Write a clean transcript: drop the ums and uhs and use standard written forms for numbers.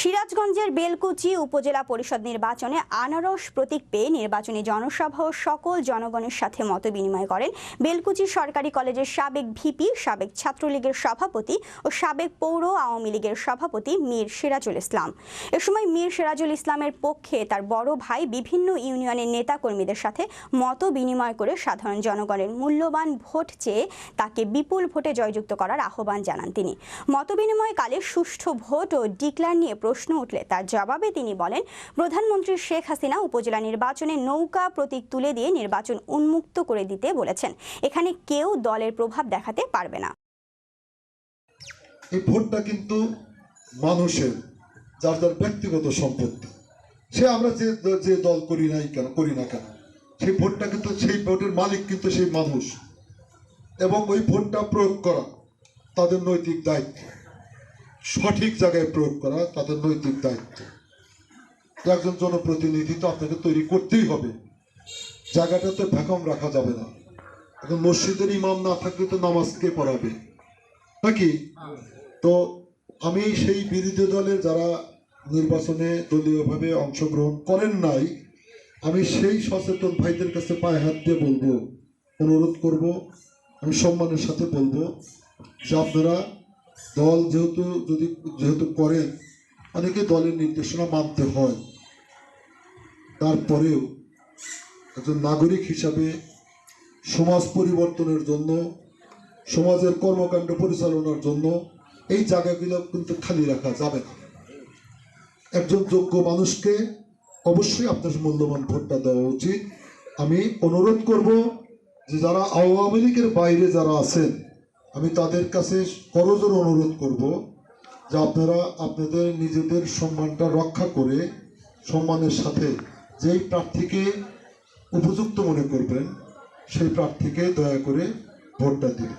সিরাজগঞ্জের বেলকুচি উপজেলা পরিষদ নির্বাচনে আনারস প্রতীক পেয়ে নির্বাচনী জনসভা ও সকল জনগণের সাথে মতবিনিময় করেন বেলকুচি সরকারি কলেজের সাবেক ভিপি, সাবেক ছাত্রলীগের সভাপতি ও সাবেক পৌর আওয়ামী লীগের সভাপতি মীর সিরাজুল ইসলাম। এ সময় মীর সিরাজুল ইসলামের পক্ষে তার বড় ভাই বিভিন্ন ইউনিয়নের নেতাকর্মীদের সাথে মতবিনিময় করে সাধারণ জনগণের মূল্যবান ভোট চেয়ে তাকে বিপুল ভোটে জয়যুক্ত করার আহ্বান জানান তিনি। মতবিনিময়কালে সুষ্ঠু ভোট ও ডিক্লার নিয়ে প্রশ্ন উঠলে তার জবাবে তিনি বলেন, প্রধানমন্ত্রী শেখ হাসিনা উপজেলা নির্বাচনে নৌকা প্রতীক তুলে দিয়ে নির্বাচন উন্মুক্ত করে দিতে বলেছেন। এখানে কেউ দলের প্রভাব দেখাতে পারবে না। এই ভোটটা কিন্তু মানুষের, যার যার ব্যক্তিগত সম্পত্তি। সে আমরা যে দল করি না কেন সেই ভোটটা কিন্তু, সেই ভোটের মালিক কিন্তু সেই মানুষ, এবং ওই ভোটটা প্রয়োগ করা তাদের নৈতিক দায়িত্ব, সঠিক জায়গায় প্রয়োগ করা তাদের নৈতিক দায়িত্ব। একজন জনপ্রতিনিধি তো আপনাকে তৈরি করতেই হবে, জায়গাটা তো ভ্যাকাম রাখা যাবে না। এখন মসজিদের ইমাম না থাকলে তো নামাজ কে পড়াবে নাকি? তো আমি সেই বিরোধী দলের যারা নির্বাচনে দলীয়ভাবে অংশগ্রহণ করেন নাই, আমি সেই সচেতন ভাইদের কাছে পায়ে হাত দিয়ে বলবো, অনুরোধ করব, আমি সম্মানের সাথে বলবো যে আপনারা দল যেহেতু করেন, অনেকে দলের নির্দেশনা মানতে হয়, তারপরেও একজন নাগরিক হিসাবে সমাজ পরিবর্তনের জন্য, সমাজের কর্মকাণ্ড পরিচালনার জন্য এই জায়গাগুলো কিন্তু খালি রাখা যাবে না। একজন যোগ্য মানুষকে অবশ্যই আপনার মূল্যবান ভোটটা দেওয়া উচিত। আমি অনুরোধ করব যে যারা আওয়ামী লীগের বাইরে যারা আছেন, আমি তাদের কাছে করজোড়ে অনুরোধ করব যে আপনারা আপনাদের নিজেদের সম্মানটা রক্ষা করে সম্মানের সাথে যেই প্রার্থীকে উপযুক্ত মনে করবেন সেই প্রার্থীকে দয়া করে ভোটটা দিন।